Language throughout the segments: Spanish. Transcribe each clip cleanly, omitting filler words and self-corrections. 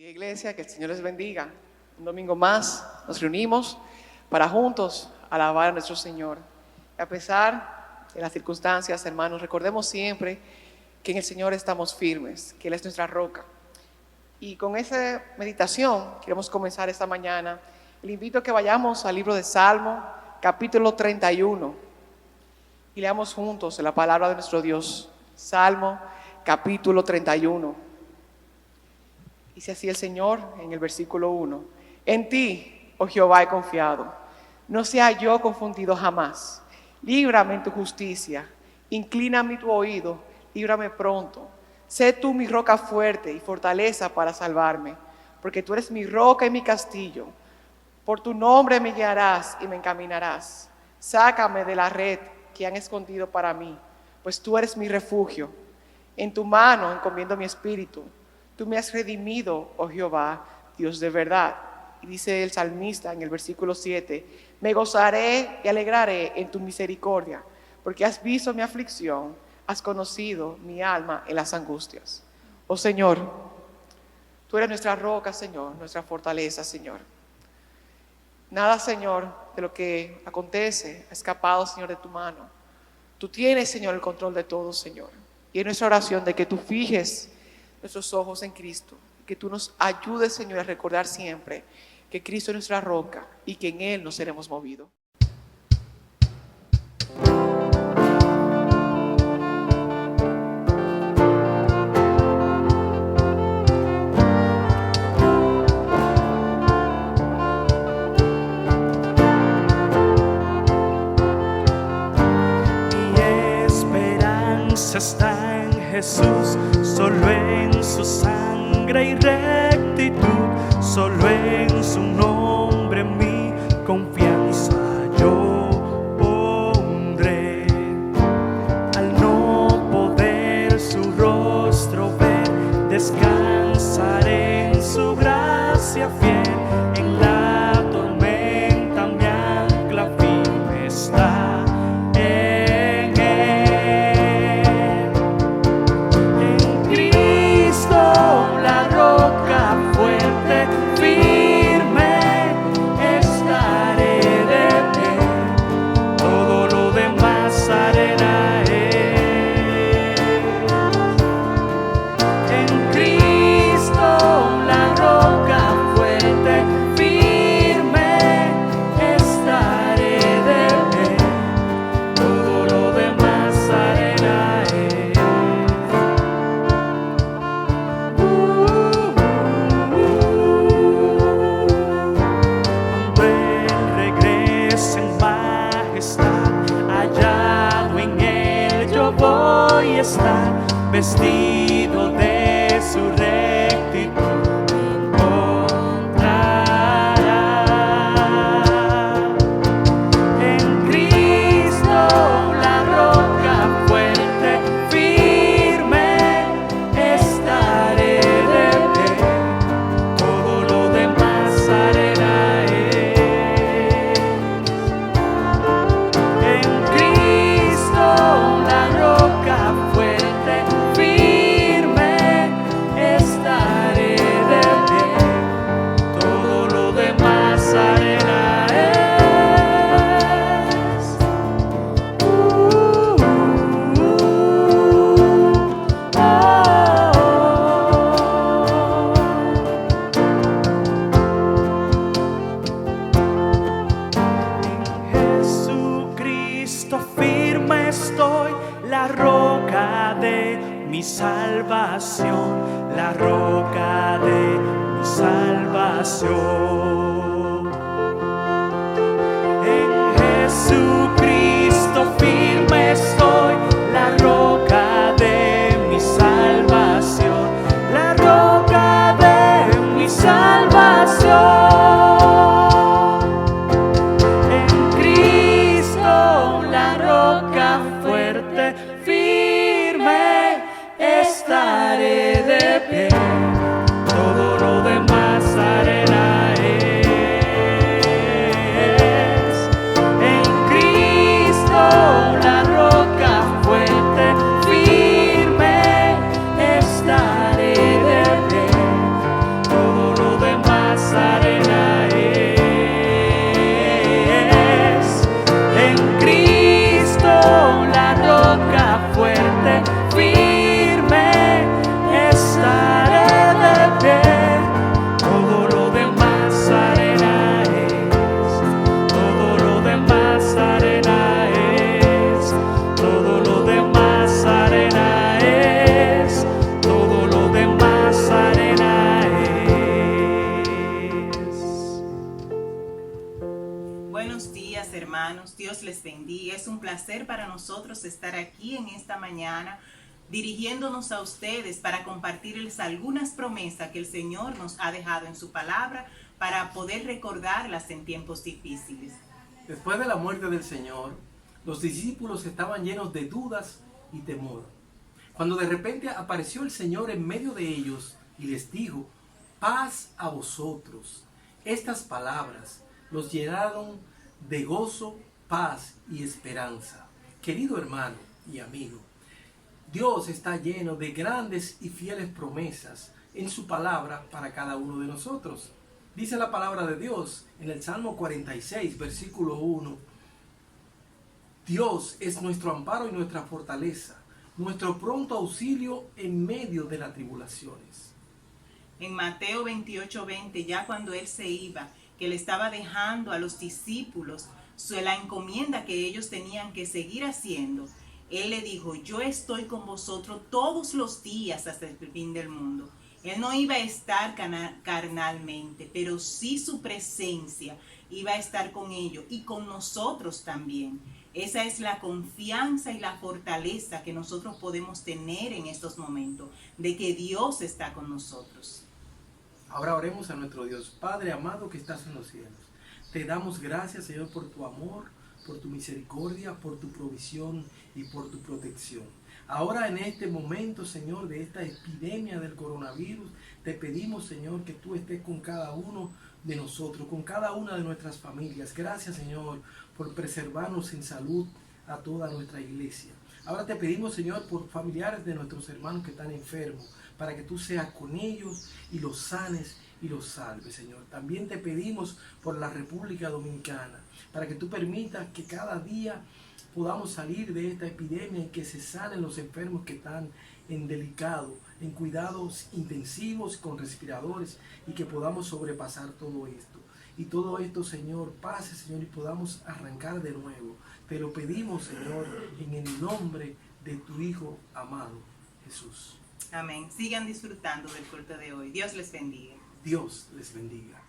Iglesia, que el Señor les bendiga. Un domingo más nos reunimos para juntos alabar a nuestro Señor. A pesar de las circunstancias, hermanos, recordemos siempre que en el Señor estamos firmes, que Él es nuestra roca. Y con esa meditación queremos comenzar esta mañana. Le invito a que vayamos al libro de Salmo, capítulo 31, y leamos juntos la palabra de nuestro Dios. Salmo, capítulo 31. Dice así el Señor en el versículo 1: En ti, oh Jehová, he confiado, no sea yo confundido jamás. Líbrame en tu justicia, inclíname tu oído, líbrame pronto. Sé tú mi roca fuerte y fortaleza para salvarme, porque tú eres mi roca y mi castillo. Por tu nombre me guiarás y me encaminarás. Sácame de la red que han escondido para mí, pues tú eres mi refugio. En tu mano encomiendo mi espíritu. Tú me has redimido, oh Jehová, Dios de verdad. Y dice el salmista en el versículo 7: Me gozaré y alegraré en tu misericordia, porque has visto mi aflicción, has conocido mi alma en las angustias. Oh Señor, tú eres nuestra roca, Señor, nuestra fortaleza, Señor. Nada, Señor, de lo que acontece ha escapado, Señor, de tu mano. Tú tienes, Señor, el control de todo, Señor. Y es nuestra oración de que tú fijes nuestros ojos en Cristo, que tú nos ayudes, Señor, a recordar siempre que Cristo es nuestra roca y que en Él nos seremos movidos. Mi esperanza está en Jesús, solo en su sangre y rectitud, solo en su nombre mi confianza yo pondré. Al no poder su rostro ver, descansaré en su gracia fiel. En la tormenta mi ancla firme está. Vestido de su rectitud encontrará. En Cristo la roca fuerte, firme, estaré de pie. Todo lo demás arena es. En Cristo la roca fuerte, estaré de pie, todo lo demás arena es. En Jesucristo firme estoy, la roca de mi salvación, la roca de mi salvación. En Jesucristo firme estoy, la roca de mi salvación, la roca de mi salvación. En Cristo la roca fuerte, firme, estaré de pie, todo lo demás arena es. En Cristo la roca fuerte, firme, estaré de pie, todo placer para nosotros estar aquí en esta mañana, dirigiéndonos a ustedes para compartirles algunas promesas que el Señor nos ha dejado en su palabra para poder recordarlas en tiempos difíciles. Después de la muerte del Señor, los discípulos estaban llenos de dudas y temor. Cuando de repente apareció el Señor en medio de ellos y les dijo: paz a vosotros. Estas palabras los llenaron de gozo, paz y esperanza. Querido hermano y amigo, Dios está lleno de grandes y fieles promesas en su palabra para cada uno de nosotros. Dice la palabra de Dios en el Salmo 46, versículo 1. Dios es nuestro amparo y nuestra fortaleza, nuestro pronto auxilio en medio de las tribulaciones. En Mateo 28:20, ya cuando Él se iba, que le estaba dejando a los discípulos la encomienda que ellos tenían que seguir haciendo, Él le dijo: yo estoy con vosotros todos los días hasta el fin del mundo. Él no iba a estar carnalmente, pero sí su presencia iba a estar con ellos y con nosotros también. Esa es la confianza y la fortaleza que nosotros podemos tener en estos momentos, de que Dios está con nosotros. Ahora oremos a nuestro Dios. Padre amado que estás en los cielos, te damos gracias, Señor, por tu amor, por tu misericordia, por tu provisión y por tu protección. Ahora en este momento, Señor, de esta epidemia del coronavirus, te pedimos, Señor, que tú estés con cada uno de nosotros, con cada una de nuestras familias. Gracias, Señor, por preservarnos en salud a toda nuestra iglesia. Ahora te pedimos, Señor, por familiares de nuestros hermanos que están enfermos, para que tú seas con ellos y los sanes y los salves, Señor. También te pedimos por la República Dominicana, para que tú permitas que cada día podamos salir de esta epidemia y que se sanen los enfermos que están en delicado, en cuidados intensivos con respiradores, y que podamos sobrepasar todo esto. Y todo esto, Señor, pase, Señor, y podamos arrancar de nuevo. Te lo pedimos, Señor, en el nombre de tu Hijo amado, Jesús. Amén. Sigan disfrutando del culto de hoy. Dios les bendiga. Dios les bendiga.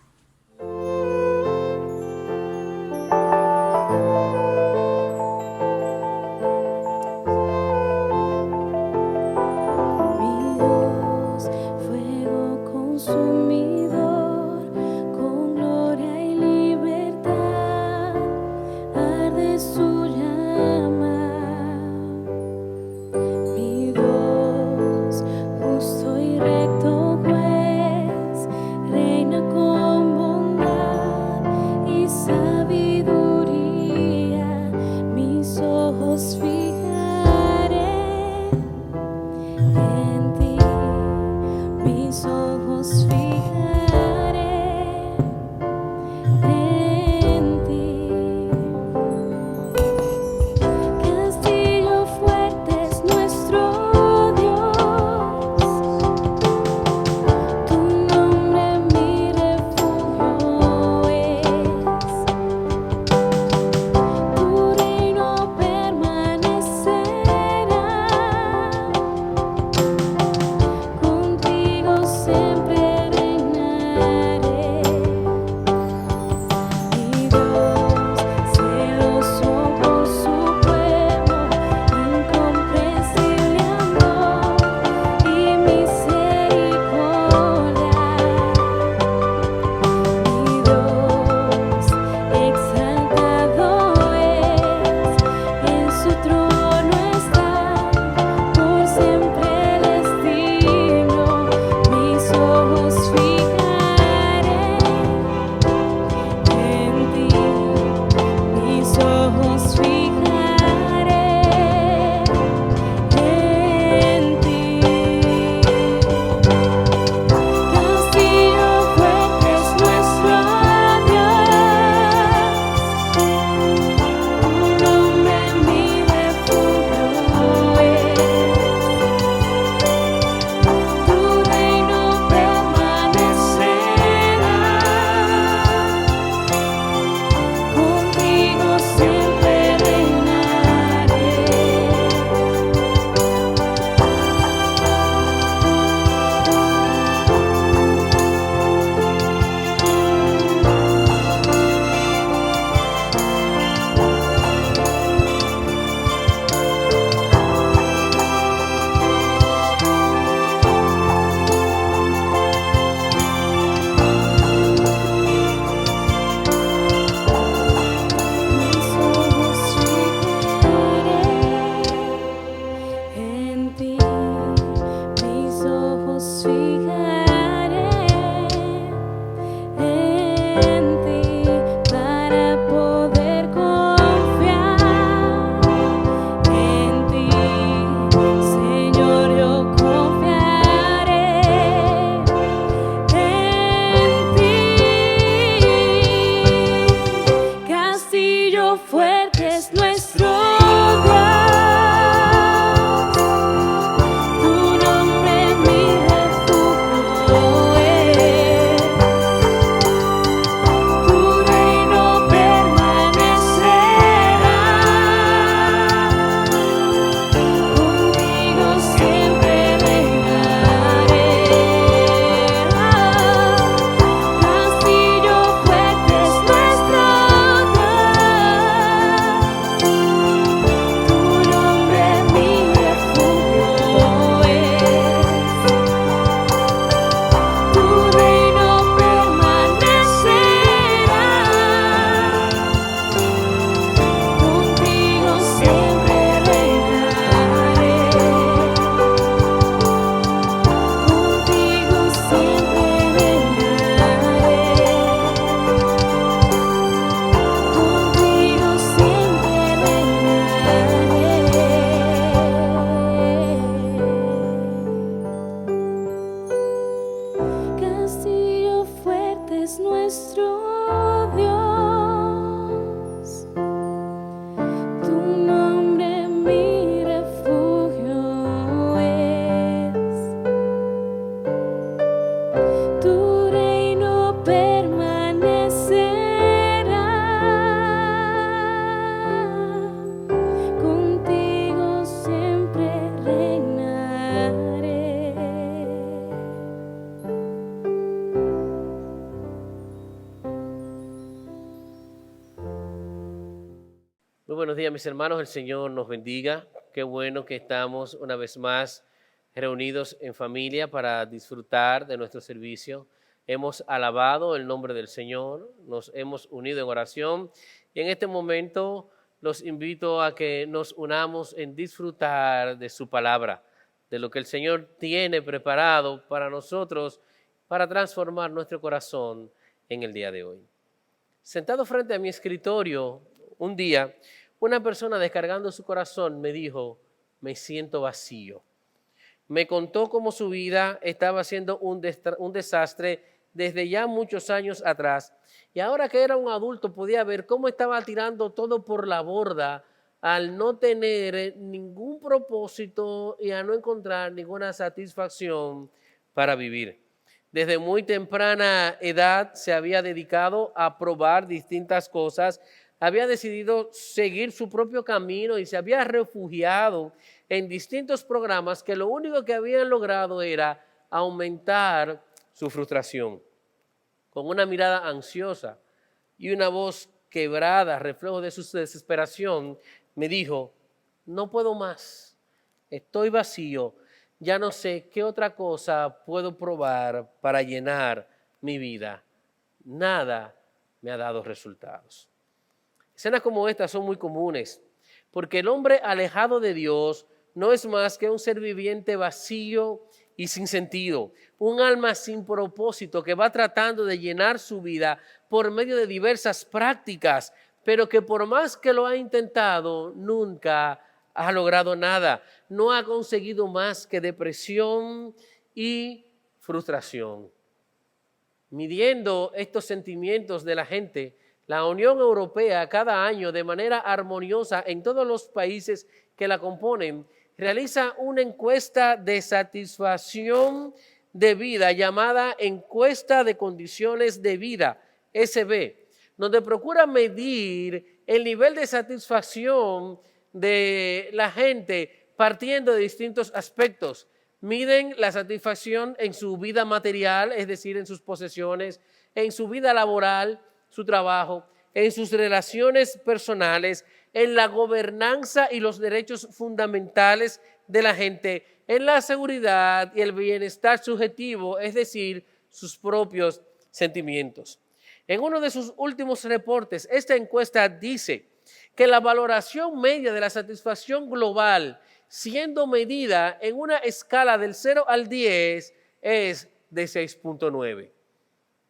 Tu reino permanece. días, mis hermanos, el Señor nos bendiga. Qué bueno que estamos una vez más reunidos en familia para disfrutar de nuestro servicio. Hemos alabado el nombre del Señor, nos hemos unido en oración y en este momento los invito a que nos unamos en disfrutar de su palabra, de lo que el Señor tiene preparado para nosotros para transformar nuestro corazón en el día de hoy. Sentado frente a mi escritorio, un día, una persona descargando su corazón me dijo, me siento vacío. Me contó cómo su vida estaba siendo un desastre desde ya muchos años atrás. Y ahora que era un adulto podía ver cómo estaba tirando todo por la borda al no tener ningún propósito y a no encontrar ninguna satisfacción para vivir. Desde muy temprana edad se había dedicado a probar distintas cosas, había decidido seguir su propio camino y se había refugiado en distintos programas que lo único que habían logrado era aumentar su frustración. Con una mirada ansiosa y una voz quebrada, reflejo de su desesperación, me dijo, no puedo más, estoy vacío, ya no sé qué otra cosa puedo probar para llenar mi vida. Nada me ha dado resultados. Escenas como estas son muy comunes, porque el hombre alejado de Dios no es más que un ser viviente vacío y sin sentido, un alma sin propósito que va tratando de llenar su vida por medio de diversas prácticas, pero que por más que lo ha intentado, nunca ha logrado nada, no ha conseguido más que depresión y frustración. Midiendo estos sentimientos de la gente, la Unión Europea cada año de manera armoniosa en todos los países que la componen, realiza una encuesta de satisfacción de vida llamada Encuesta de Condiciones de Vida, SB, donde procura medir el nivel de satisfacción de la gente partiendo de distintos aspectos. Miden la satisfacción en su vida material, es decir, en sus posesiones, en su vida laboral, su trabajo, en sus relaciones personales, en la gobernanza y los derechos fundamentales de la gente, en la seguridad y el bienestar subjetivo, es decir, sus propios sentimientos. En uno de sus últimos reportes, esta encuesta dice que la valoración media de la satisfacción global, siendo medida en una escala del 0 al 10, es de 6.9.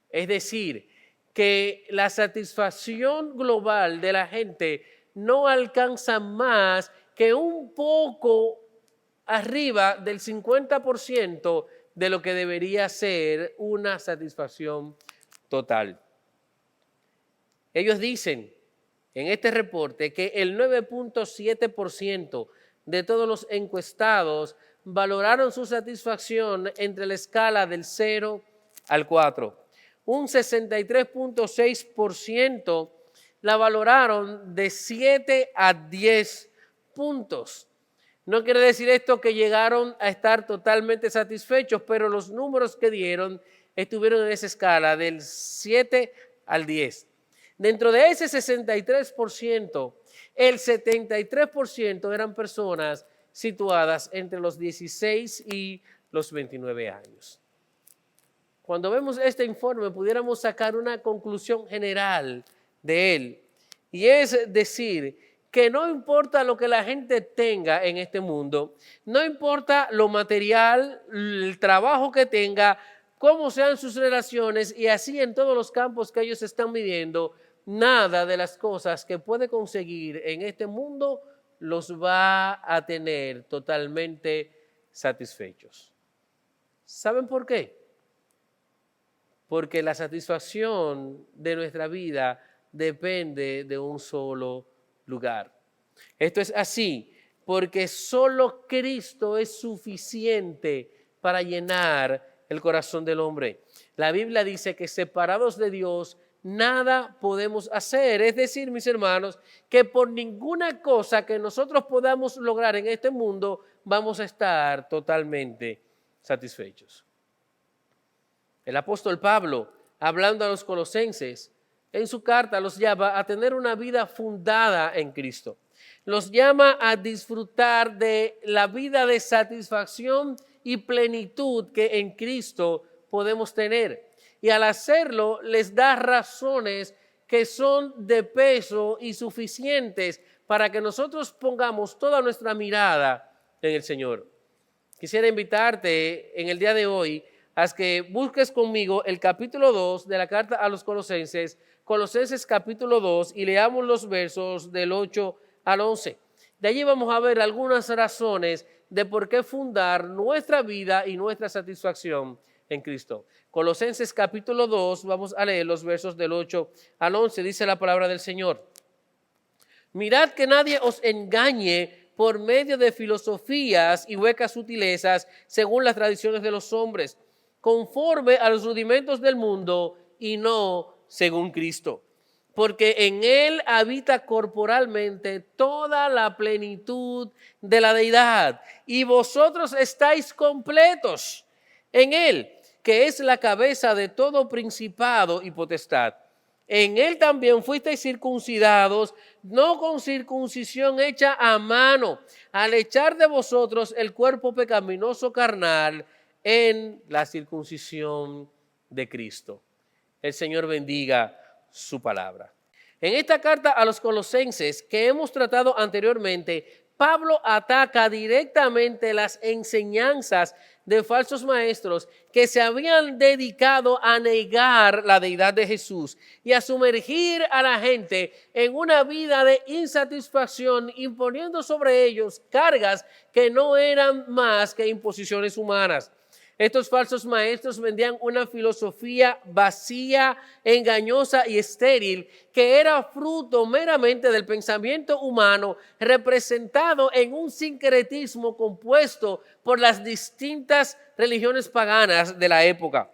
Es decir, que la satisfacción global de la gente no alcanza más que un poco arriba del 50% de lo que debería ser una satisfacción total. Ellos dicen en este reporte que el 9.7% de todos los encuestados valoraron su satisfacción entre la escala del 0 al 4. Un 63.6% la valoraron de 7 a 10 puntos. No quiere decir esto que llegaron a estar totalmente satisfechos, pero los números que dieron estuvieron en esa escala del 7 al 10. Dentro de ese 63%, el 73% eran personas situadas entre los 16 y los 29 años. Cuando vemos este informe, pudiéramos sacar una conclusión general de él, y es decir, que no importa lo que la gente tenga en este mundo, no importa lo material, el trabajo que tenga, cómo sean sus relaciones, y así en todos los campos que ellos están viviendo, nada de las cosas que puede conseguir en este mundo los va a tener totalmente satisfechos. ¿Saben por qué? Porque la satisfacción de nuestra vida depende de un solo lugar. Esto es así porque solo Cristo es suficiente para llenar el corazón del hombre. La Biblia dice que separados de Dios nada podemos hacer. Es decir, mis hermanos, que por ninguna cosa que nosotros podamos lograr en este mundo vamos a estar totalmente satisfechos. El apóstol Pablo, hablando a los colosenses, en su carta los llama a tener una vida fundada en Cristo. Los llama a disfrutar de la vida de satisfacción y plenitud que en Cristo podemos tener. Y al hacerlo les da razones que son de peso y suficientes para que nosotros pongamos toda nuestra mirada en el Señor. Quisiera invitarte en el día de hoy a que busques conmigo el capítulo 2 de la carta a los Colosenses, Colosenses capítulo 2, y leamos los versos del 8 al 11. De allí vamos a ver algunas razones de por qué fundar nuestra vida y nuestra satisfacción en Cristo. Colosenses capítulo 2, vamos a leer los versos del 8 al 11, dice la palabra del Señor. Mirad que nadie os engañe por medio de filosofías y huecas sutilezas según las tradiciones de los hombres, conforme a los rudimentos del mundo y no según Cristo. Porque en Él habita corporalmente toda la plenitud de la deidad, y vosotros estáis completos en Él, que es la cabeza de todo principado y potestad. En Él también fuisteis circuncidados, no con circuncisión hecha a mano, al echar de vosotros el cuerpo pecaminoso carnal en la circuncisión de Cristo. El Señor bendiga su palabra. En esta carta a los Colosenses que hemos tratado anteriormente, Pablo ataca directamente las enseñanzas de falsos maestros que se habían dedicado a negar la deidad de Jesús y a sumergir a la gente en una vida de insatisfacción, imponiendo sobre ellos cargas que no eran más que imposiciones humanas. Estos falsos maestros vendían una filosofía vacía, engañosa y estéril que era fruto meramente del pensamiento humano, representado en un sincretismo compuesto por las distintas religiones paganas de la época.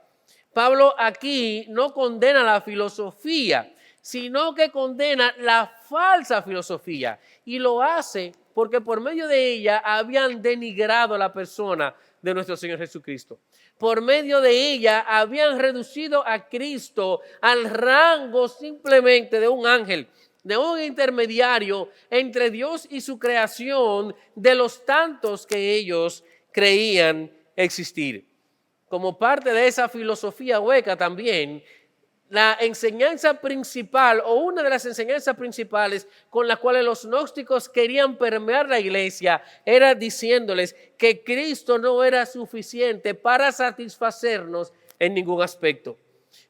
Pablo aquí no condena la filosofía, sino que condena la falsa filosofía, y lo hace porque por medio de ella habían denigrado a la persona de nuestro Señor Jesucristo. Por medio de ella habían reducido a Cristo al rango simplemente de un ángel, de un intermediario entre Dios y su creación, de los tantos que ellos creían existir. Como parte de esa filosofía hueca también, la enseñanza principal o una de las enseñanzas principales con las cuales los gnósticos querían permear la iglesia era diciéndoles que Cristo no era suficiente para satisfacernos en ningún aspecto.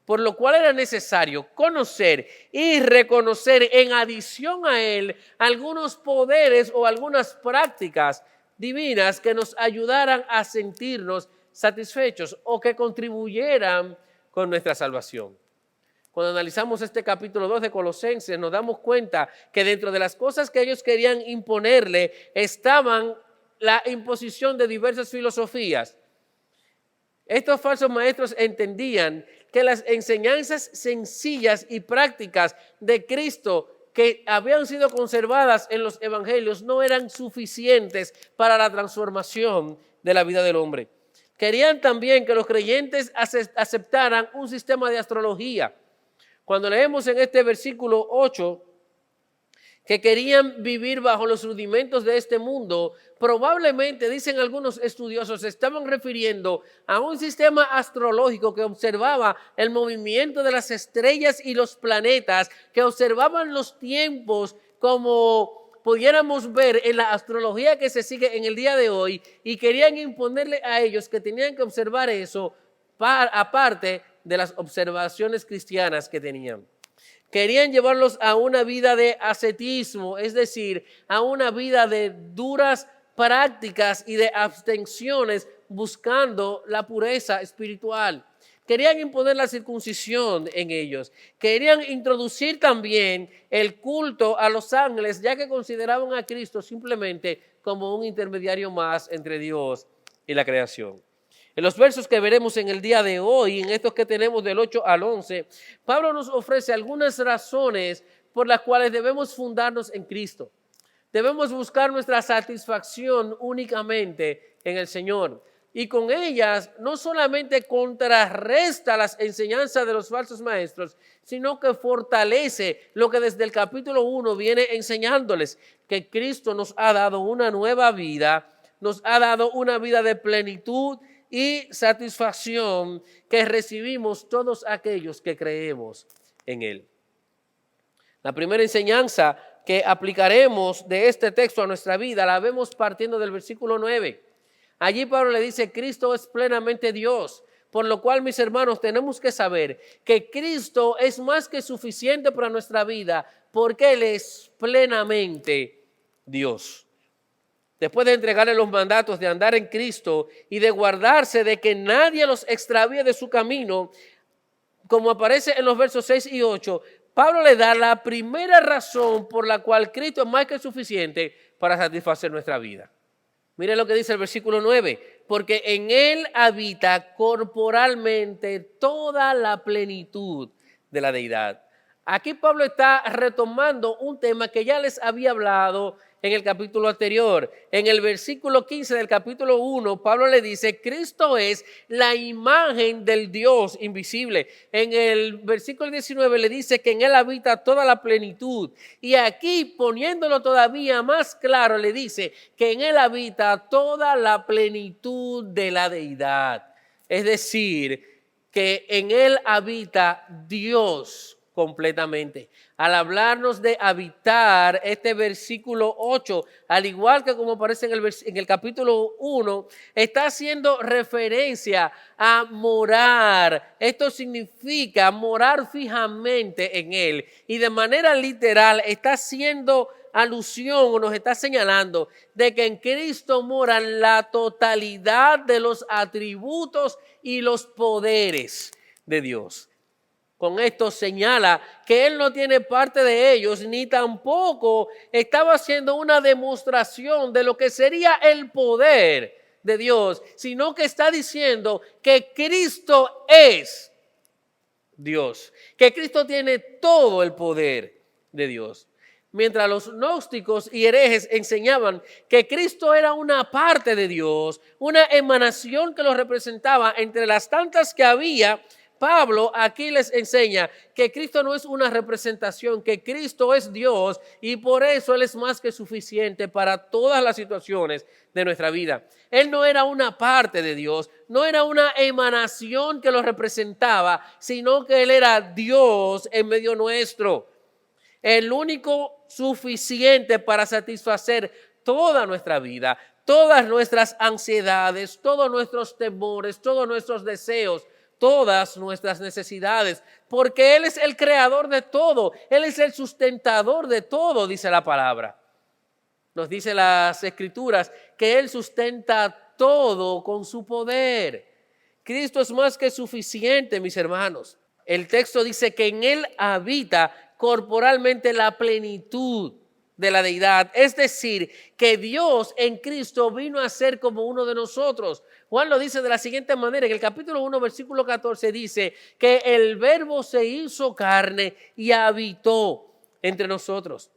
Por lo cual era necesario conocer y reconocer en adición a Él algunos poderes o algunas prácticas divinas que nos ayudaran a sentirnos satisfechos o que contribuyeran con nuestra salvación. Cuando analizamos este capítulo 2 de Colosenses, nos damos cuenta que dentro de las cosas que ellos querían imponerle estaban la imposición de diversas filosofías. Estos falsos maestros entendían que las enseñanzas sencillas y prácticas de Cristo que habían sido conservadas en los evangelios no eran suficientes para la transformación de la vida del hombre. Querían también que los creyentes aceptaran un sistema de astrología. Cuando leemos en este versículo 8 que querían vivir bajo los rudimentos de este mundo, probablemente, dicen algunos estudiosos, se estaban refiriendo a un sistema astrológico que observaba el movimiento de las estrellas y los planetas, que observaban los tiempos como pudiéramos ver en la astrología que se sigue en el día de hoy, y querían imponerle a ellos que tenían que observar eso aparte de las observaciones cristianas que tenían. Querían llevarlos a una vida de ascetismo, es decir, a una vida de duras prácticas y de abstenciones buscando la pureza espiritual. Querían imponer la circuncisión en ellos. Querían introducir también el culto a los ángeles, ya que consideraban a Cristo simplemente como un intermediario más entre Dios y la creación. En los versos que veremos en el día de hoy, en estos que tenemos del 8 al 11, Pablo nos ofrece algunas razones por las cuales debemos fundarnos en Cristo. Debemos buscar nuestra satisfacción únicamente en el Señor. y con ellas no solamente contrarresta las enseñanzas de los falsos maestros, sino que fortalece lo que desde el capítulo 1 viene enseñándoles, que Cristo nos ha dado una nueva vida, nos ha dado una vida de plenitud y satisfacción que recibimos todos aquellos que creemos en Él. La primera enseñanza que aplicaremos de este texto a nuestra vida la vemos partiendo del versículo 9. Allí Pablo le dice, Cristo es plenamente Dios, por lo cual, mis hermanos, tenemos que saber que Cristo es más que suficiente para nuestra vida, porque Él es plenamente Dios. Después de entregarle los mandatos de andar en Cristo y de guardarse de que nadie los extravíe de su camino, como aparece en los versos 6 y 8, Pablo le da la primera razón por la cual Cristo es más que suficiente para satisfacer nuestra vida. Mire lo que dice el versículo 9, porque en Él habita corporalmente toda la plenitud de la deidad. Aquí Pablo está retomando un tema que ya les había hablado en el capítulo anterior. En el versículo 15 del capítulo 1, Pablo le dice, Cristo es la imagen del Dios invisible. En el versículo 19 le dice que en Él habita toda la plenitud. Y aquí, poniéndolo todavía más claro, le dice que en Él habita toda la plenitud de la deidad. Es decir, que en Él habita Dios completamente. Al hablarnos de habitar, este versículo 8, al igual que como aparece en el capítulo 1, está haciendo referencia a morar. Esto significa morar fijamente en Él. Y de manera literal está haciendo alusión o nos está señalando de que en Cristo moran la totalidad de los atributos y los poderes de Dios. Con esto señala que Él no tiene parte de ellos, ni tampoco estaba haciendo una demostración de lo que sería el poder de Dios, sino que está diciendo que Cristo es Dios, que Cristo tiene todo el poder de Dios. Mientras los gnósticos y herejes enseñaban que Cristo era una parte de Dios, una emanación que lo representaba entre las tantas que había, Pablo aquí les enseña que Cristo no es una representación, que Cristo es Dios y por eso Él es más que suficiente para todas las situaciones de nuestra vida. Él no era una parte de Dios, no era una emanación que lo representaba, sino que Él era Dios en medio nuestro. El único suficiente para satisfacer toda nuestra vida, todas nuestras ansiedades, todos nuestros temores, todos nuestros deseos, todas nuestras necesidades, porque Él es el creador de todo, Él es el sustentador de todo, dice la palabra. Nos dice las Escrituras que Él sustenta todo con su poder. Cristo es más que suficiente, mis hermanos. El texto dice que en Él habita corporalmente la plenitud de la deidad, es decir, que Dios en Cristo vino a ser como uno de nosotros. Juan lo dice de la siguiente manera, en el capítulo 1, versículo 14 dice que el verbo se hizo carne y habitó entre nosotros.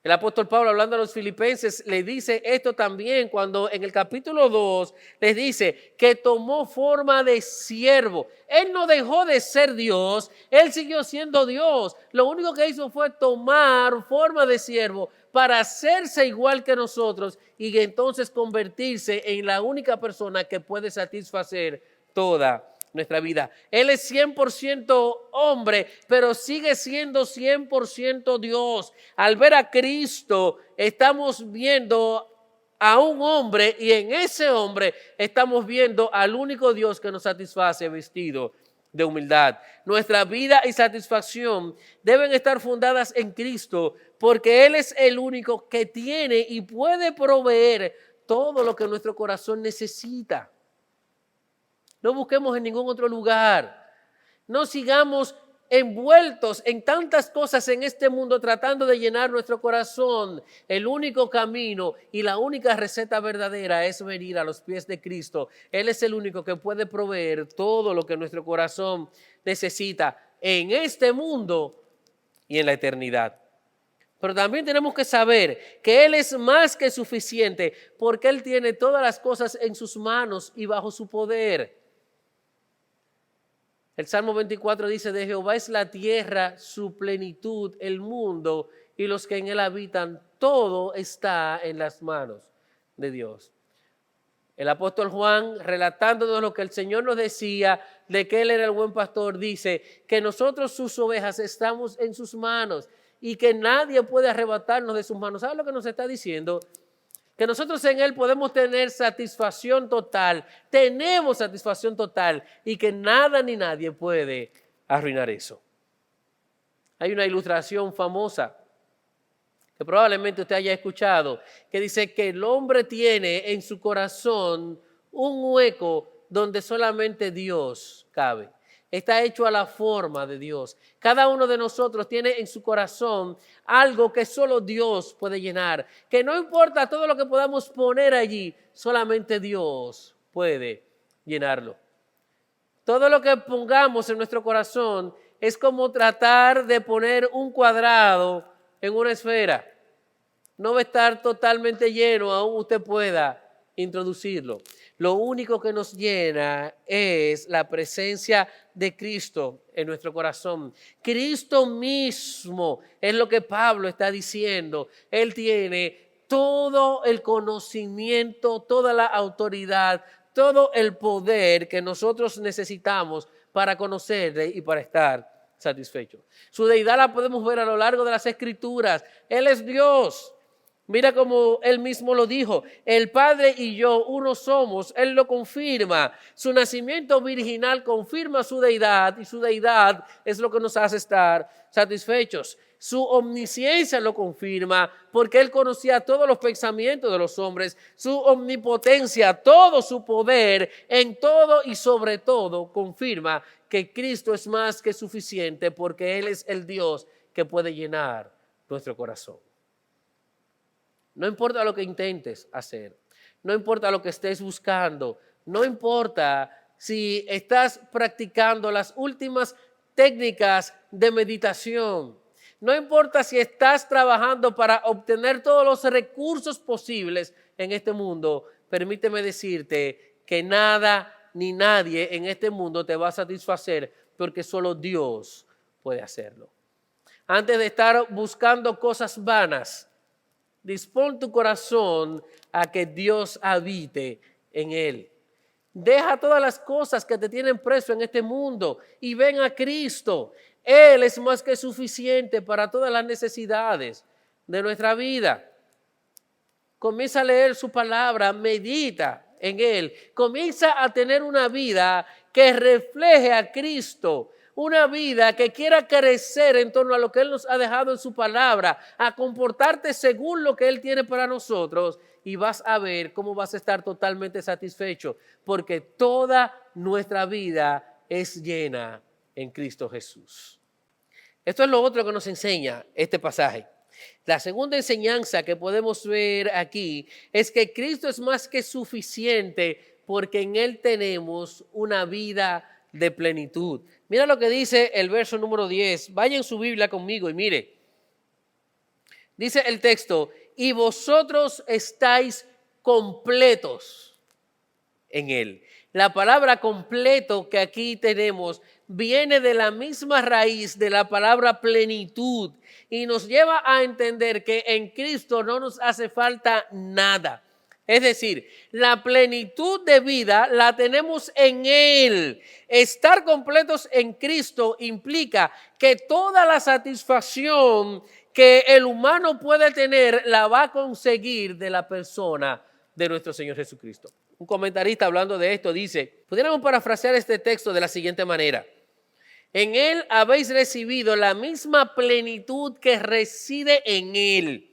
El apóstol Pablo, hablando a los filipenses, le dice esto también cuando en el capítulo 2 les dice que tomó forma de siervo. Él no dejó de ser Dios, Él siguió siendo Dios. Lo único que hizo fue tomar forma de siervo para hacerse igual que nosotros y entonces convertirse en la única persona que puede satisfacer toda nuestra vida. Él es 100% hombre, pero sigue siendo 100% Dios. Al ver a Cristo, estamos viendo a un hombre y en ese hombre estamos viendo al único Dios que nos satisface vestido de humildad. Nuestra vida y satisfacción deben estar fundadas en Cristo porque Él es el único que tiene y puede proveer todo lo que nuestro corazón necesita. No busquemos en ningún otro lugar. No sigamos envueltos en tantas cosas en este mundo tratando de llenar nuestro corazón. El único camino y la única receta verdadera es venir a los pies de Cristo. Él es el único que puede proveer todo lo que nuestro corazón necesita en este mundo y en la eternidad. Pero también tenemos que saber que Él es más que suficiente porque Él tiene todas las cosas en sus manos y bajo su poder. El Salmo 24 dice, de Jehová es la tierra, su plenitud, el mundo y los que en él habitan, todo está en las manos de Dios. El apóstol Juan, relatándonos lo que el Señor nos decía de que Él era el buen pastor, dice que nosotros sus ovejas estamos en sus manos y que nadie puede arrebatarnos de sus manos. ¿Sabe lo que nos está diciendo? Que nosotros en Él podemos tener satisfacción total, tenemos satisfacción total y que nada ni nadie puede arruinar eso. Hay una ilustración famosa que probablemente usted haya escuchado, que dice que el hombre tiene en su corazón un hueco donde solamente Dios cabe. Está hecho a la forma de Dios. Cada uno de nosotros tiene en su corazón algo que solo Dios puede llenar. Que no importa todo lo que podamos poner allí, solamente Dios puede llenarlo. Todo lo que pongamos en nuestro corazón es como tratar de poner un cuadrado en una esfera. No va a estar totalmente lleno, aún usted pueda introducirlo. Lo único que nos llena es la presencia de Cristo en nuestro corazón. Cristo mismo es lo que Pablo está diciendo. Él tiene todo el conocimiento, toda la autoridad, todo el poder que nosotros necesitamos para conocerle y para estar satisfechos. Su deidad la podemos ver a lo largo de las Escrituras. Él es Dios. Mira como Él mismo lo dijo, el Padre y yo uno somos, Él lo confirma. Su nacimiento virginal confirma su deidad y su deidad es lo que nos hace estar satisfechos. Su omnisciencia lo confirma porque Él conocía todos los pensamientos de los hombres. Su omnipotencia, todo su poder en todo y sobre todo confirma que Cristo es más que suficiente porque Él es el Dios que puede llenar nuestro corazón. No importa lo que intentes hacer, no importa lo que estés buscando, no importa si estás practicando las últimas técnicas de meditación, no importa si estás trabajando para obtener todos los recursos posibles en este mundo, permíteme decirte que nada ni nadie en este mundo te va a satisfacer porque solo Dios puede hacerlo. Antes de estar buscando cosas vanas, dispón tu corazón a que Dios habite en él. Deja todas las cosas que te tienen preso en este mundo y ven a Cristo. Él es más que suficiente para todas las necesidades de nuestra vida. Comienza a leer su palabra, medita en Él. Comienza a tener una vida que refleje a Cristo. Una vida que quiera crecer en torno a lo que Él nos ha dejado en su palabra, a comportarte según lo que Él tiene para nosotros y vas a ver cómo vas a estar totalmente satisfecho porque toda nuestra vida es llena en Cristo Jesús. Esto es lo otro que nos enseña este pasaje. La segunda enseñanza que podemos ver aquí es que Cristo es más que suficiente porque en Él tenemos una vida de plenitud. Mira lo que dice el verso número 10. Vaya en su Biblia conmigo y mire. Dice el texto, y vosotros estáis completos en Él. La palabra completo que aquí tenemos viene de la misma raíz de la palabra plenitud y nos lleva a entender que en Cristo no nos hace falta nada. Es decir, la plenitud de vida la tenemos en Él. Estar completos en Cristo implica que toda la satisfacción que el humano puede tener la va a conseguir de la persona de nuestro Señor Jesucristo. Un comentarista hablando de esto dice, pudiéramos parafrasear este texto de la siguiente manera. En Él habéis recibido la misma plenitud que reside en Él.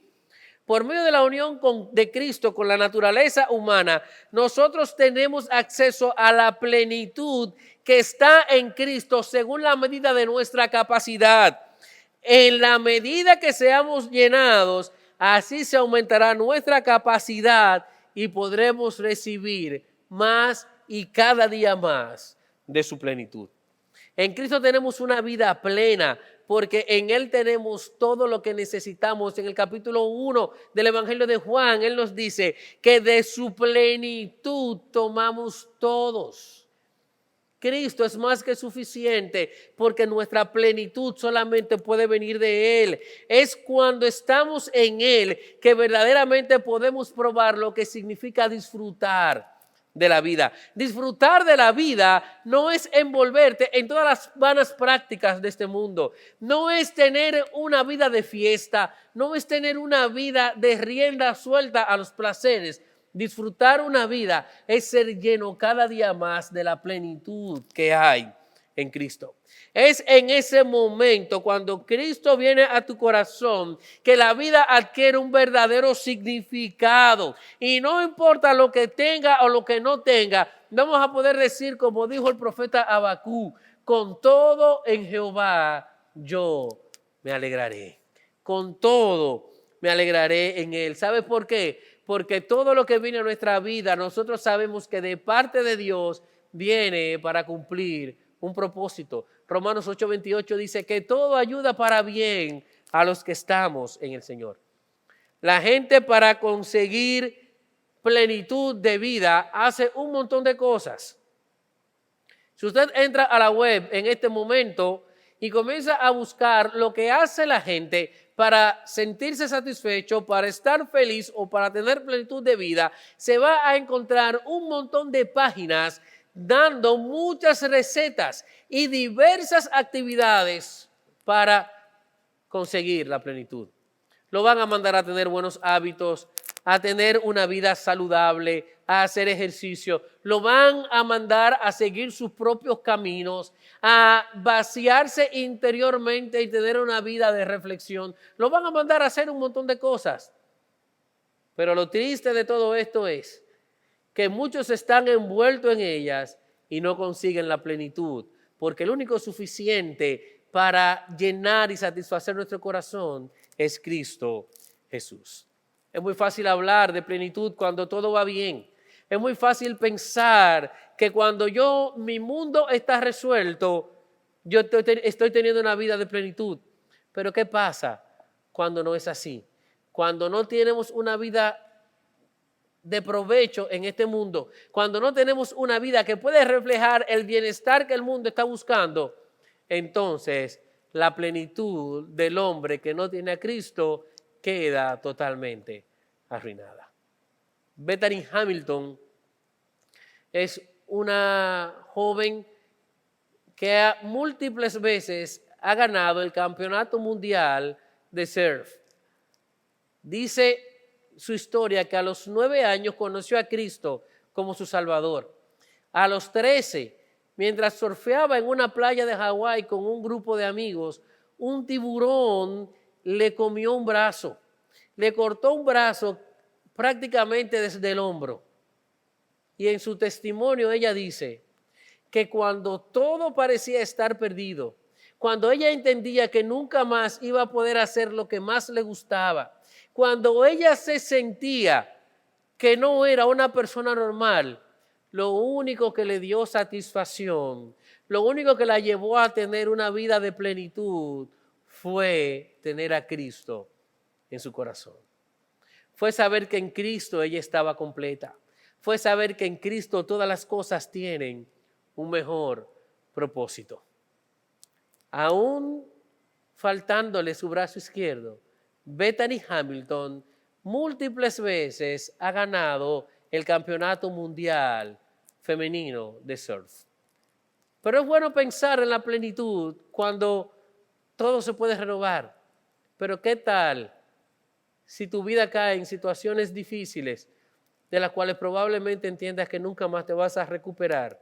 Por medio de la unión de Cristo con la naturaleza humana, nosotros tenemos acceso a la plenitud que está en Cristo según la medida de nuestra capacidad. En la medida que seamos llenados, así se aumentará nuestra capacidad y podremos recibir más y cada día más de su plenitud. En Cristo tenemos una vida plena, porque en Él tenemos todo lo que necesitamos. En el capítulo 1 del Evangelio de Juan, Él nos dice que de su plenitud tomamos todos. Cristo es más que suficiente porque nuestra plenitud solamente puede venir de Él. Es cuando estamos en Él que verdaderamente podemos probar lo que significa disfrutar de la vida. Disfrutar de la vida no es envolverte en todas las vanas prácticas de este mundo. No es tener una vida de fiesta, no es tener una vida de rienda suelta a los placeres. Disfrutar una vida es ser lleno cada día más de la plenitud que hay en Cristo. Es en ese momento, cuando Cristo viene a tu corazón, que la vida adquiere un verdadero significado. Y no importa lo que tenga o lo que no tenga, vamos a poder decir, como dijo el profeta Habacuc, con todo en Jehová yo me alegraré. Con todo me alegraré en Él. ¿Sabes por qué? Porque todo lo que viene a nuestra vida, nosotros sabemos que de parte de Dios viene para cumplir un propósito. Romanos 8:28 dice que todo ayuda para bien a los que estamos en el Señor. La gente, para conseguir plenitud de vida, hace un montón de cosas. Si usted entra a la web en este momento y comienza a buscar lo que hace la gente para sentirse satisfecho, para estar feliz o para tener plenitud de vida, se va a encontrar un montón de páginas dando muchas recetas y diversas actividades para conseguir la plenitud. Lo van a mandar a tener buenos hábitos, a tener una vida saludable, a hacer ejercicio. Lo van a mandar a seguir sus propios caminos, a vaciarse interiormente y tener una vida de reflexión. Lo van a mandar a hacer un montón de cosas. Pero lo triste de todo esto es que muchos están envueltos en ellas y no consiguen la plenitud, porque el único suficiente para llenar y satisfacer nuestro corazón es Cristo Jesús. Es muy fácil hablar de plenitud cuando todo va bien. Es muy fácil pensar que cuando mi mundo está resuelto, yo estoy teniendo una vida de plenitud. Pero ¿qué pasa cuando no es así? Cuando no tenemos una vida de provecho en este mundo, cuando no tenemos una vida que puede reflejar el bienestar que el mundo está buscando, entonces la plenitud del hombre que no tiene a Cristo queda totalmente arruinada. Bethany Hamilton es una joven que múltiples veces ha ganado el campeonato mundial de surf. Dice su historia que a los 9 años conoció a Cristo como su Salvador. A los 13, mientras surfeaba en una playa de Hawái con un grupo de amigos, un tiburón le comió un brazo. Le cortó un brazo prácticamente desde el hombro. Y en su testimonio ella dice que cuando todo parecía estar perdido, cuando ella entendía que nunca más iba a poder hacer lo que más le gustaba, cuando ella se sentía que no era una persona normal, lo único que le dio satisfacción, lo único que la llevó a tener una vida de plenitud fue tener a Cristo en su corazón. Fue saber que en Cristo ella estaba completa. Fue saber que en Cristo todas las cosas tienen un mejor propósito. Aún faltándole su brazo izquierdo, Bethany Hamilton múltiples veces ha ganado el campeonato mundial femenino de surf. Pero es bueno pensar en la plenitud cuando todo se puede renovar. Pero ¿qué tal si tu vida cae en situaciones difíciles de las cuales probablemente entiendas que nunca más te vas a recuperar?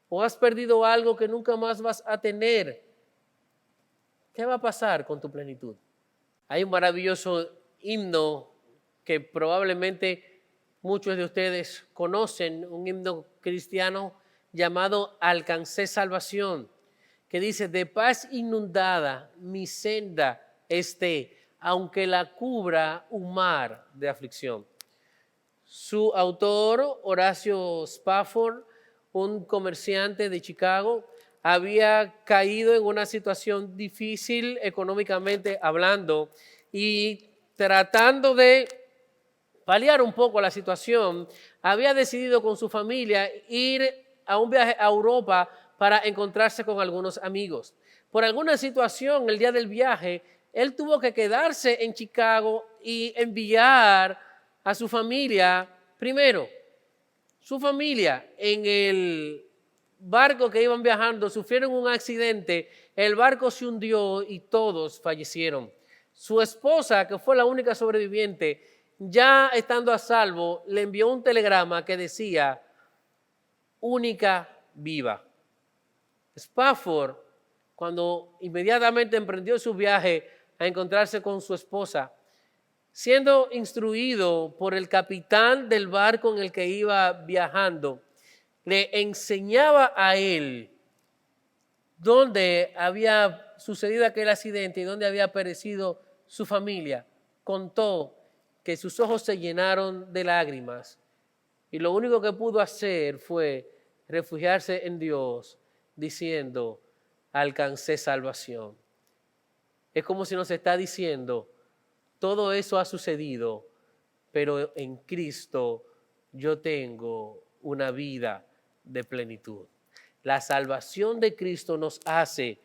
¿O has perdido algo que nunca más vas a tener? ¿Qué va a pasar con tu plenitud? Hay un maravilloso himno que probablemente muchos de ustedes conocen, un himno cristiano llamado Alcancé salvación, que dice: de paz inundada mi senda esté, aunque la cubra un mar de aflicción. Su autor, Horacio Spafford, un comerciante de Chicago, había caído en una situación difícil económicamente hablando y tratando de paliar un poco la situación, había decidido con su familia ir a un viaje a Europa para encontrarse con algunos amigos. Por alguna situación, el día del viaje, él tuvo que quedarse en Chicago y enviar a su familia, primero, su familia en el barco que iban viajando, sufrieron un accidente, el barco se hundió y todos fallecieron. Su esposa, que fue la única sobreviviente, ya estando a salvo, le envió un telegrama que decía, única viva. Spafford, cuando inmediatamente emprendió su viaje a encontrarse con su esposa, siendo instruido por el capitán del barco en el que iba viajando, le enseñaba a él dónde había sucedido aquel accidente y dónde había perecido su familia. Contó que sus ojos se llenaron de lágrimas y lo único que pudo hacer fue refugiarse en Dios diciendo, alcancé salvación. Es como si nos está diciendo, todo eso ha sucedido, pero en Cristo yo tengo una vida de plenitud. La salvación de Cristo nos hace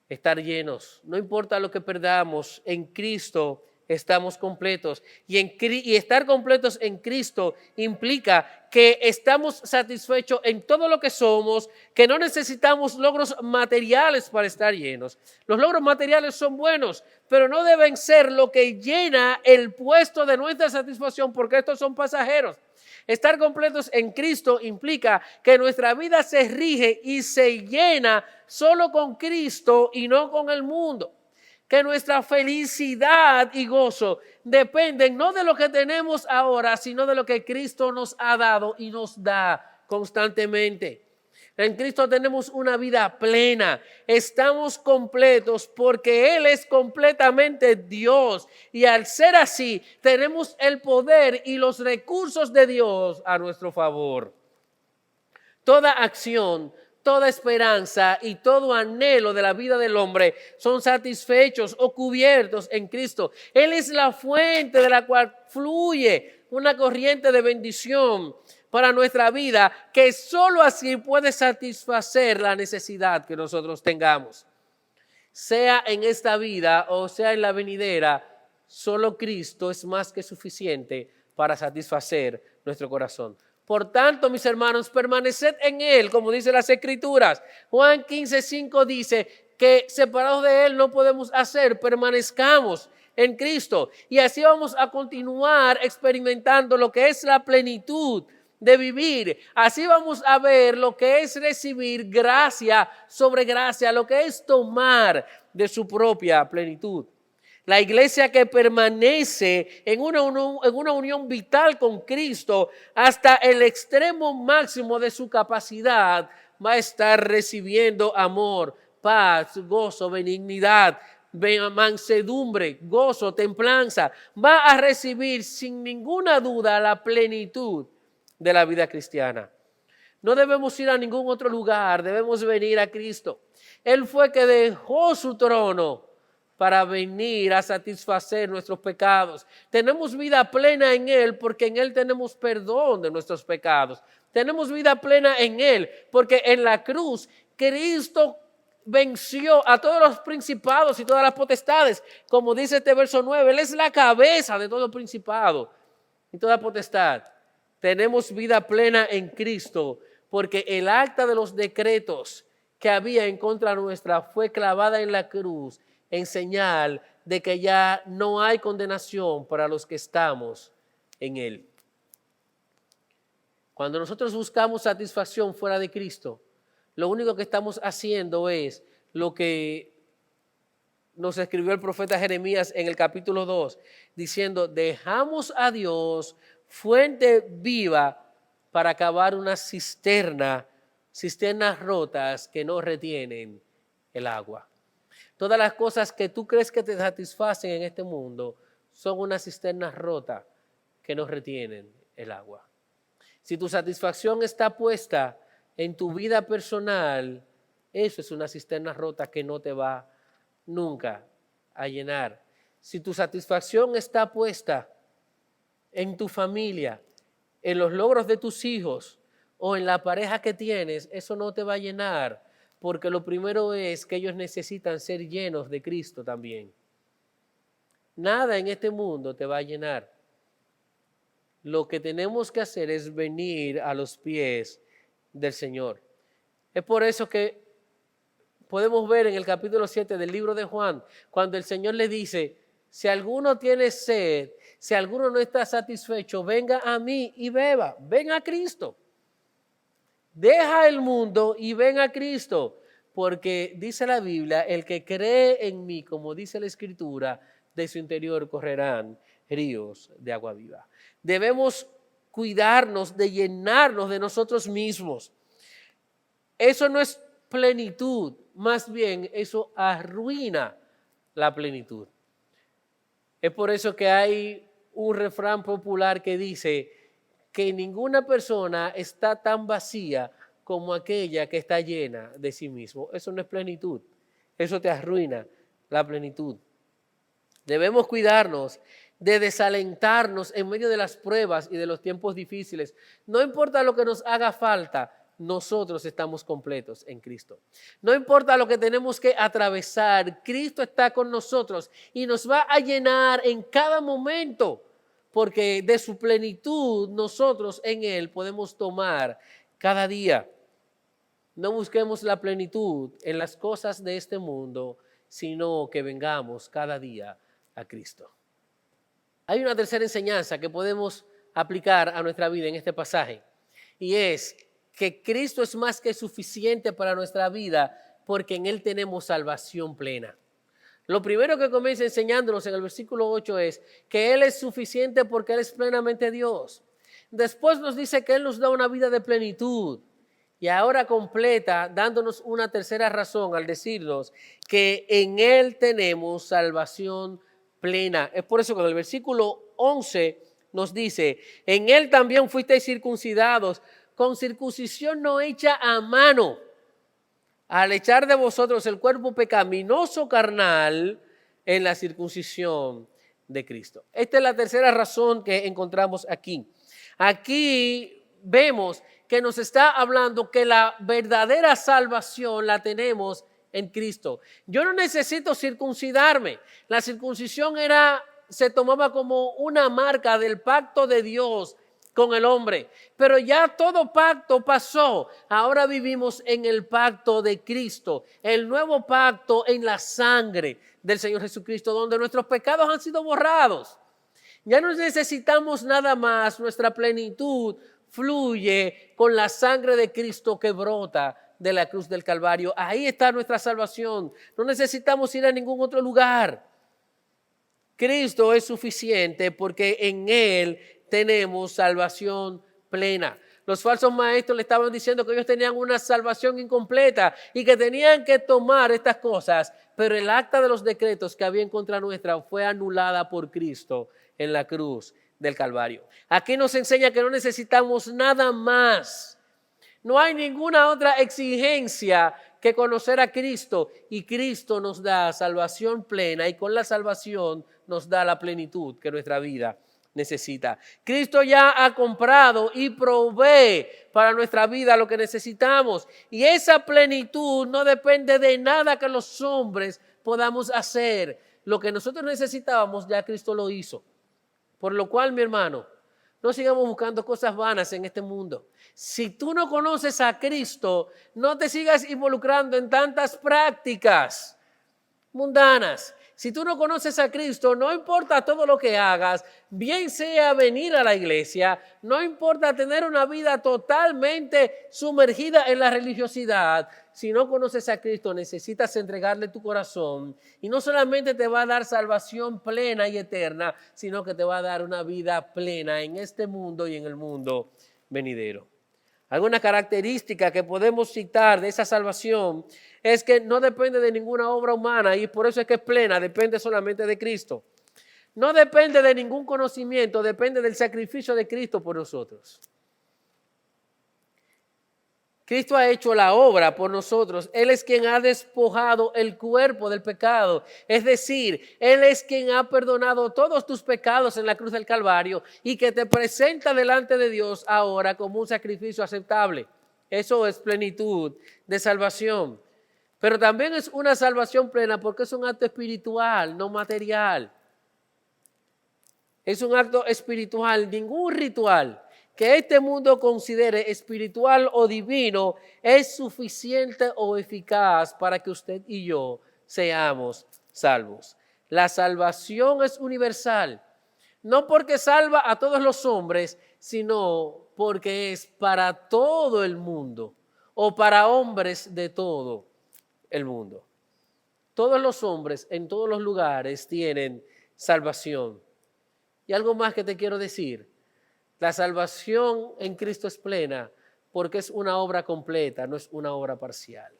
estar llenos. No importa lo que perdamos, en Cristo estamos completos. Y estar completos en Cristo implica que estamos satisfechos en todo lo que somos, que no necesitamos logros materiales para estar llenos. Los logros materiales son buenos, pero no deben ser lo que llena el puesto de nuestra satisfacción, porque estos son pasajeros. Estar completos en Cristo implica que nuestra vida se rige y se llena solo con Cristo y no con el mundo. Que nuestra felicidad y gozo dependen no de lo que tenemos ahora, sino de lo que Cristo nos ha dado y nos da constantemente. En Cristo tenemos una vida plena, estamos completos porque Él es completamente Dios y al ser así tenemos el poder y los recursos de Dios a nuestro favor. Toda acción, toda esperanza y todo anhelo de la vida del hombre son satisfechos o cubiertos en Cristo. Él es la fuente de la cual fluye una corriente de bendición para nuestra vida, que solo así puede satisfacer la necesidad que nosotros tengamos. Sea en esta vida o sea en la venidera, solo Cristo es más que suficiente para satisfacer nuestro corazón. Por tanto, mis hermanos, permaneced en Él, como dice las Escrituras. Juan 15:5 dice que separados de Él no podemos hacer, permanezcamos en Cristo. Y así vamos a continuar experimentando lo que es la plenitud de vivir. Así vamos a ver lo que es recibir gracia sobre gracia, lo que es tomar de su propia plenitud. La iglesia que permanece en una unión vital con Cristo hasta el extremo máximo de su capacidad va a estar recibiendo amor, paz, gozo, benignidad, mansedumbre, gozo, templanza. Va a recibir sin ninguna duda la plenitud de la vida cristiana. No debemos ir a ningún otro lugar, debemos venir a Cristo. Él fue que dejó su trono para venir a satisfacer nuestros pecados. Tenemos vida plena en Él porque en Él tenemos perdón de nuestros pecados. Tenemos vida plena en Él porque en la cruz Cristo venció a todos los principados y todas las potestades. Como dice este verso 9, Él es la cabeza de todo principado y toda potestad. Tenemos vida plena en Cristo porque el acta de los decretos que había en contra nuestra fue clavada en la cruz en señal de que ya no hay condenación para los que estamos en Él. Cuando nosotros buscamos satisfacción fuera de Cristo, lo único que estamos haciendo es lo que nos escribió el profeta Jeremías en el capítulo 2, diciendo, dejamos a Dios fuente viva para cavar una cisternas rotas que no retienen el agua. Todas las cosas que tú crees que te satisfacen en este mundo son una cisterna rota que no retienen el agua. Si tu satisfacción está puesta en tu vida personal, eso es una cisterna rota que no te va nunca a llenar. Si tu satisfacción está puesta en tu familia, en los logros de tus hijos o en la pareja que tienes, eso no te va a llenar, porque lo primero es que ellos necesitan ser llenos de Cristo también. Nada en este mundo te va a llenar. Lo que tenemos que hacer es venir a los pies del Señor. Es por eso que podemos ver en el capítulo 7 del libro de Juan, cuando el Señor le dice, si alguno tiene sed, si alguno no está satisfecho, venga a mí y beba, ven a Cristo. Deja el mundo y ven a Cristo, porque dice la Biblia, el que cree en mí, como dice la Escritura, de su interior correrán ríos de agua viva. Debemos cuidarnos de llenarnos de nosotros mismos. Eso no es plenitud, más bien eso arruina la plenitud. Es por eso que hay un refrán popular que dice que ninguna persona está tan vacía como aquella que está llena de sí mismo. Eso no es plenitud, eso te arruina la plenitud. Debemos cuidarnos de desalentarnos en medio de las pruebas y de los tiempos difíciles. No importa lo que nos haga falta, nosotros estamos completos en Cristo. No importa lo que tenemos que atravesar, Cristo está con nosotros y nos va a llenar en cada momento, porque de su plenitud nosotros en Él podemos tomar cada día. No busquemos la plenitud en las cosas de este mundo, sino que vengamos cada día a Cristo. Hay una tercera enseñanza que podemos aplicar a nuestra vida en este pasaje, y es que Cristo es más que suficiente para nuestra vida porque en Él tenemos salvación plena. Lo primero que comienza enseñándonos en el versículo 8 es que Él es suficiente porque Él es plenamente Dios. Después nos dice que Él nos da una vida de plenitud y ahora completa dándonos una tercera razón al decirnos que en Él tenemos salvación plena. Es por eso que en el versículo 11 nos dice, en Él también fuisteis circuncidados con circuncisión no hecha a mano, al echar de vosotros el cuerpo pecaminoso carnal en la circuncisión de Cristo. Esta es la tercera razón que encontramos aquí. Aquí vemos que nos está hablando que la verdadera salvación la tenemos en Cristo. Yo no necesito circuncidarme. La circuncisión se tomaba como una marca del pacto de Dios con el hombre, pero ya todo pacto pasó. Ahora vivimos en el pacto de Cristo, el nuevo pacto en la sangre del Señor Jesucristo, donde nuestros pecados han sido borrados. Ya no necesitamos nada más, nuestra plenitud fluye con la sangre de Cristo que brota de la cruz del Calvario. Ahí está nuestra salvación. No necesitamos ir a ningún otro lugar. Cristo es suficiente porque en Él tenemos salvación plena. Los falsos maestros le estaban diciendo que ellos tenían una salvación incompleta y que tenían que tomar estas cosas, pero el acta de los decretos que había en contra nuestra fue anulada por Cristo en la cruz del Calvario. Aquí nos enseña que no necesitamos nada más. No hay ninguna otra exigencia que conocer a Cristo, y Cristo nos da salvación plena y con la salvación nos da la plenitud que nuestra vida necesita. Cristo ya ha comprado y provee para nuestra vida lo que necesitamos, y esa plenitud no depende de nada que los hombres podamos hacer. Lo que nosotros necesitábamos ya Cristo lo hizo. Por lo cual, mi hermano, no sigamos buscando cosas vanas en este mundo. Si tú no conoces a Cristo, no te sigas involucrando en tantas prácticas mundanas. Si tú no conoces a Cristo, no importa todo lo que hagas, bien sea venir a la iglesia, no importa tener una vida totalmente sumergida en la religiosidad. Si no conoces a Cristo, necesitas entregarle tu corazón, y no solamente te va a dar salvación plena y eterna, sino que te va a dar una vida plena en este mundo y en el mundo venidero. Alguna característica que podemos citar de esa salvación es que no depende de ninguna obra humana, y por eso es que es plena, depende solamente de Cristo. No depende de ningún conocimiento, depende del sacrificio de Cristo por nosotros. Cristo ha hecho la obra por nosotros. Él es quien ha despojado el cuerpo del pecado. Es decir, Él es quien ha perdonado todos tus pecados en la cruz del Calvario y que te presenta delante de Dios ahora como un sacrificio aceptable. Eso es plenitud de salvación. Pero también es una salvación plena porque es un acto espiritual, no material. Es un acto espiritual, ningún ritual que este mundo considere espiritual o divino es suficiente o eficaz para que usted y yo seamos salvos. La salvación es universal, no porque salva a todos los hombres, sino porque es para todo el mundo o para hombres de todo el mundo. Todos los hombres en todos los lugares tienen salvación. Y algo más que te quiero decir. La salvación en Cristo es plena porque es una obra completa, no es una obra parcial.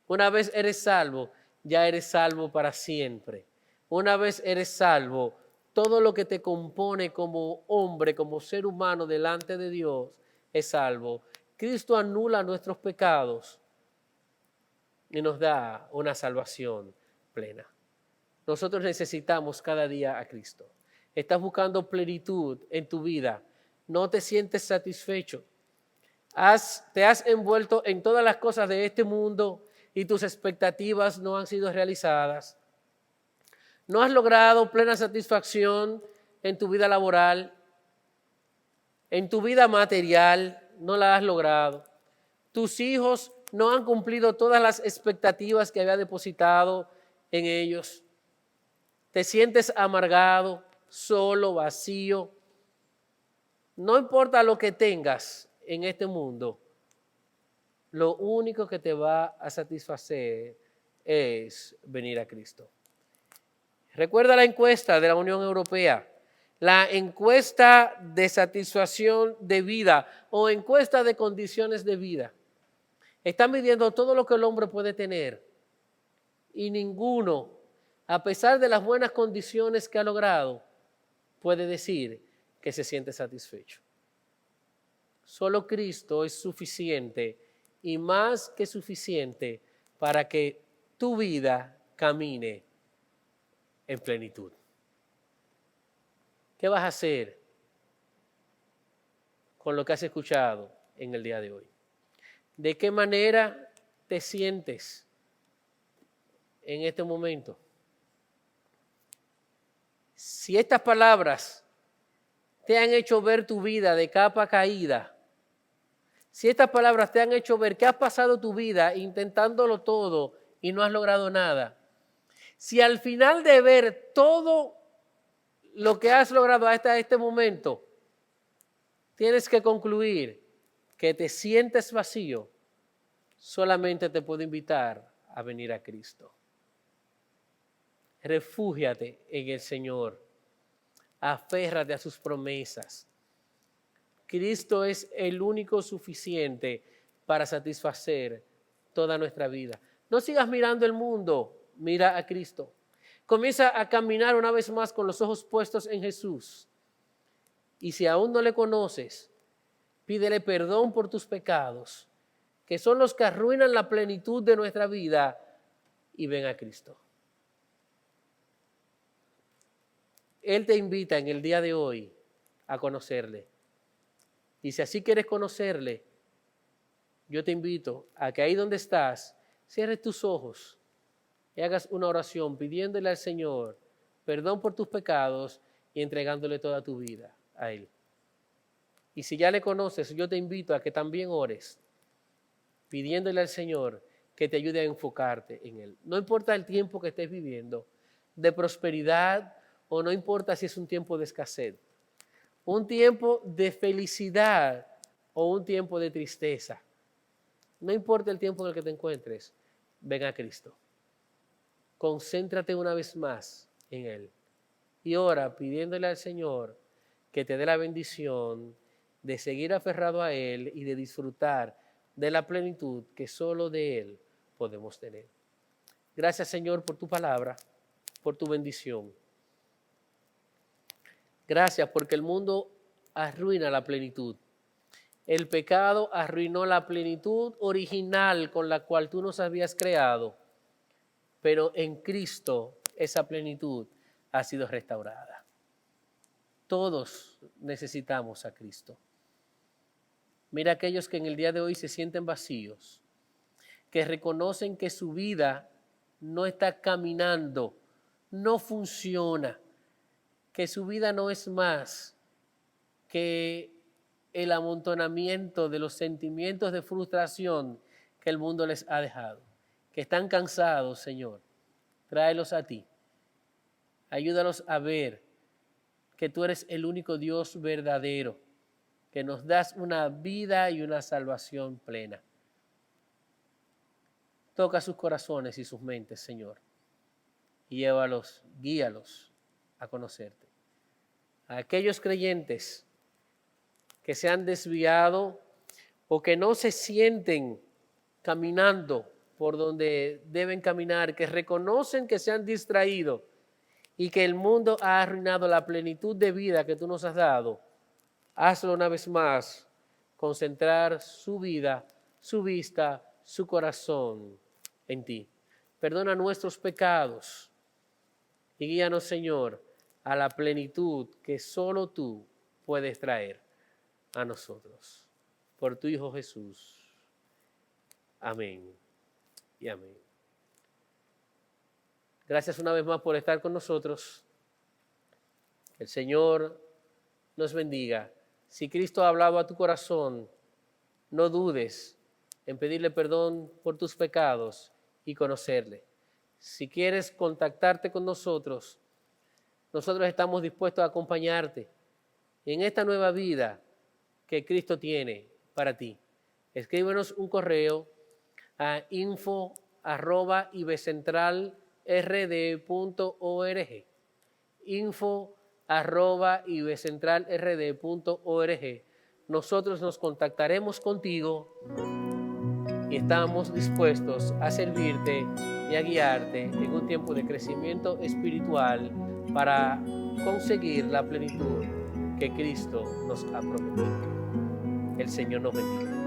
Una vez eres salvo, ya eres salvo para siempre. Una vez eres salvo, todo lo que te compone como hombre, como ser humano delante de Dios es salvo. Cristo anula nuestros pecados y nos da una salvación plena. Nosotros necesitamos cada día a Cristo. Estás buscando plenitud en tu vida, no te sientes satisfecho, te has envuelto en todas las cosas de este mundo y tus expectativas no han sido realizadas. No has logrado plena satisfacción en tu vida laboral, en tu vida material, no la has logrado. Tus hijos no han cumplido todas las expectativas que había depositado en ellos. Te sientes amargado, solo, vacío. No importa lo que tengas en este mundo, lo único que te va a satisfacer es venir a Cristo. Recuerda la encuesta de la Unión Europea, la encuesta de satisfacción de vida o encuesta de condiciones de vida. Están midiendo todo lo que el hombre puede tener y ninguno, a pesar de las buenas condiciones que ha logrado, puede decir que se siente satisfecho. Solo Cristo es suficiente y más que suficiente para que tu vida camine en plenitud. ¿Qué vas a hacer con lo que has escuchado en el día de hoy? ¿De qué manera te sientes en este momento? Si estas palabras te han hecho ver tu vida de capa caída, si estas palabras te han hecho ver que has pasado tu vida intentándolo todo y no has logrado nada, si al final de ver todo lo que has logrado hasta este momento, tienes que concluir que te sientes vacío, solamente te puedo invitar a venir a Cristo. Refúgiate en el Señor. Aférrate a sus promesas. Cristo es el único suficiente para satisfacer toda nuestra vida. No sigas mirando el mundo, mira a Cristo. Comienza a caminar una vez más con los ojos puestos en Jesús. Y si aún no le conoces, pídele perdón por tus pecados, que son los que arruinan la plenitud de nuestra vida, y ven a Cristo. Él te invita en el día de hoy a conocerle. Y si así quieres conocerle, yo te invito a que ahí donde estás, cierres tus ojos y hagas una oración pidiéndole al Señor perdón por tus pecados y entregándole toda tu vida a Él. Y si ya le conoces, yo te invito a que también ores pidiéndole al Señor que te ayude a enfocarte en Él. No importa el tiempo que estés viviendo, de prosperidad, o no importa si es un tiempo de escasez, un tiempo de felicidad o un tiempo de tristeza. No importa el tiempo en el que te encuentres, ven a Cristo. Concéntrate una vez más en Él y ora pidiéndole al Señor que te dé la bendición de seguir aferrado a Él y de disfrutar de la plenitud que solo de Él podemos tener. Gracias, Señor, por tu palabra, por tu bendición. Gracias porque el mundo arruina la plenitud El pecado arruinó la plenitud original con la cual tú nos habías creado, pero en Cristo esa plenitud ha sido restaurada. Todos necesitamos a Cristo. Mira aquellos que en el día de hoy se sienten vacíos, que reconocen que su vida no está caminando, no funciona, que su vida no es más que el amontonamiento de los sentimientos de frustración que el mundo les ha dejado, que están cansados, Señor. Tráelos a ti. Ayúdalos a ver que tú eres el único Dios verdadero, que nos das una vida y una salvación plena. Toca sus corazones y sus mentes, Señor, y llévalos, guíalos a conocerte. A aquellos creyentes que se han desviado o que no se sienten caminando por donde deben caminar, que reconocen que se han distraído y que el mundo ha arruinado la plenitud de vida que tú nos has dado, hazlo una vez más, concentrar su vida, su vista, su corazón en ti. Perdona nuestros pecados y guíanos, Señor, a la plenitud que solo tú puedes traer a nosotros. Por tu Hijo Jesús. Amén y amén. Gracias una vez más por estar con nosotros. El Señor nos bendiga. Si Cristo ha hablado a tu corazón, no dudes en pedirle perdón por tus pecados y conocerle. Si quieres contactarte con nosotros, nosotros estamos dispuestos a acompañarte en esta nueva vida que Cristo tiene para ti. Escríbenos un correo a info@ibcentralrd.org, info@ibcentralrd.org. Nosotros nos contactaremos contigo y estamos dispuestos a servirte y a guiarte en un tiempo de crecimiento espiritual para conseguir la plenitud que Cristo nos ha prometido. El Señor nos bendiga.